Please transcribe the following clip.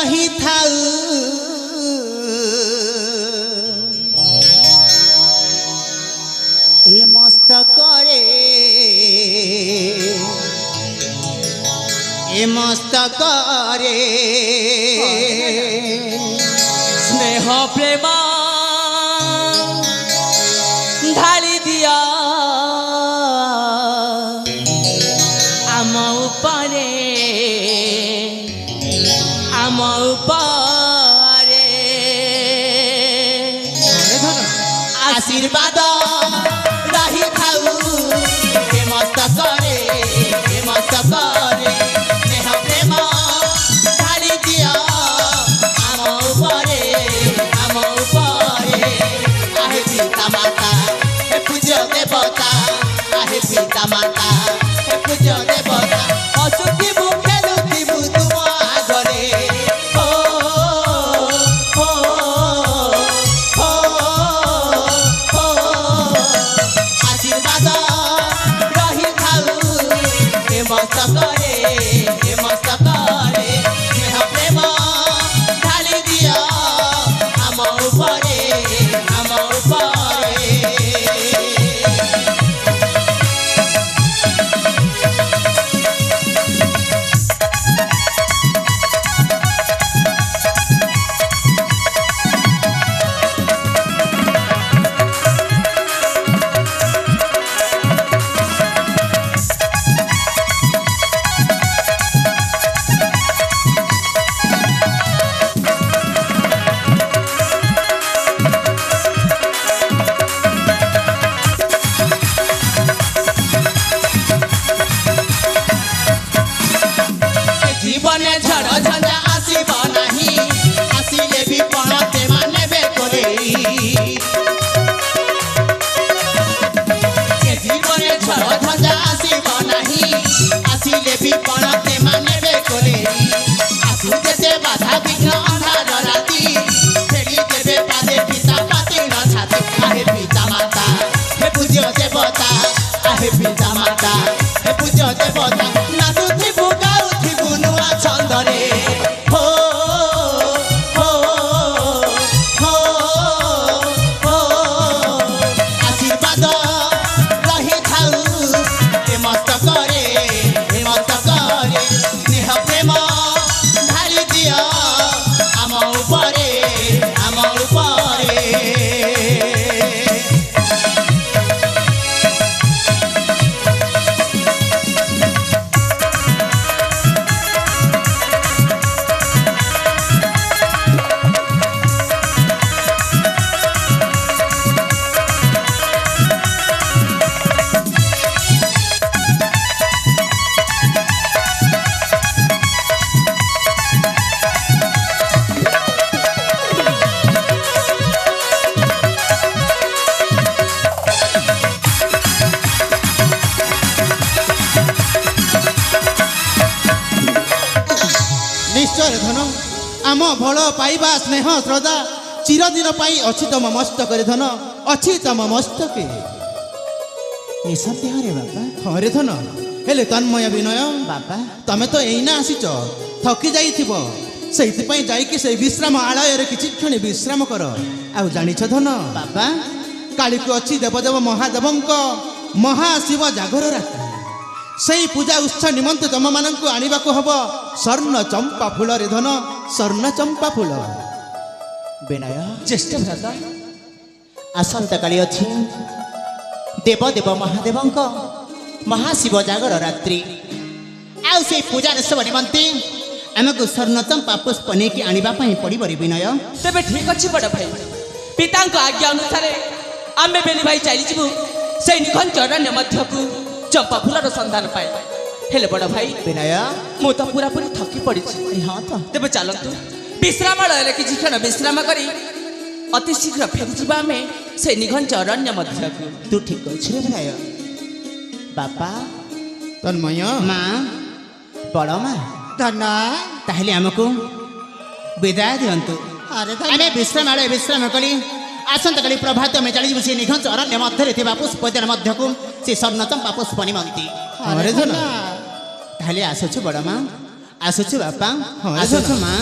रही थाउ ए मस्तकरे स्नेह प्रेम ढाली दिया आम उपरे आशीर्वाद रही थाउ ए मस्तकरे स्नेह प्रेम ढाली दिया आम उपरे आहे पिता माता हे पूज्य देवता आहे पिता माता हे पूज्य देवता असुखी मुखे लुटिबु तुम आगरे हो हो हो हो आशीर्वाद रही थाउ हे मस्तकरे स्नेह प्रेम ढाली दिया आम उपरे जीवने झड़ झंझा आसीब नाही आसिले भी पणते माने बे करे जीवने झड़ झंझा आसीब नाही आसिले भी पणते माने बे करे आसु देते बाधा विघ्न अंधार राती फेरी देबे पादे पिता पाती न छाती आहे पिता माता हे पूज्य देवता आहे पिता माता हे पूज्य देवता नाचुथि बुगाउथि बुनुआ छंदरे हो हो हो हो आशीर्वाद रही थाउ ए मस्तकरे स्नेह प्रेम ढाली दिया आम उपरे निश्चय धन आम भल पाइबा स्नेह श्रद्धा चिरदिन पाई अच्छी तम मस्तक धन अच्छी तम मस्तक सत्य रे बाबा हाँ रे धन हेले तन्मय विनय बाबा तमें तो एना आसीच थकी जाइथिब सेइथिपई जाइकि से विश्राम आलय रे किछि क्षण विश्राम कर आ जानिछ धन बाबा काली को अच्छी देवदेव महादेवंक महाशिव जागर रात्रि सही पूजा उत्सव निमंत तम मानक आनिबा को हबो स्वर्ण चंपा फूल रे धन स्वर्ण चंपा फूल विनय ज्येष्ठ भ्राता आसंता काली अछि देवदेव महादेवंक महाशिव जागर रात्रि आउ से पूजा उत्सव निमंते आमको स्वर्ण चंपा पुष्प नेकी आनिबा पई पड़ी बरी विनय तेबे ठीक अछि बड़ भाई पितांक आज्ञा अनुसार आमे बेली भाई चली जिबु से निखन चरण्य मध्यकु चंपा फूलर संधान पाए हेले बड़ भाई विनय मु तो पूरा पूरी थकी पड़ी हाँ तो तेबे चलतु विश्रामालय कि क्षण विश्राम करी अति शीघ्र फेरी जीवा आमे से निघंच अरण्य मध्यकु तू ठीक अछि रे विनय बापा तन्मय माँ बड़ माँ धन्ना ताहले हमको विदाय दियंतु अरे विश्राम कली आसंता काली प्रभात में चली से निघंच अरण्य मध्य पुष्पोद्यान मध्यकु से स्वर्णचंपा पुष्प निमंती ताहले आसुछु बड़ माँ आसुछु बापा आसुछु माँ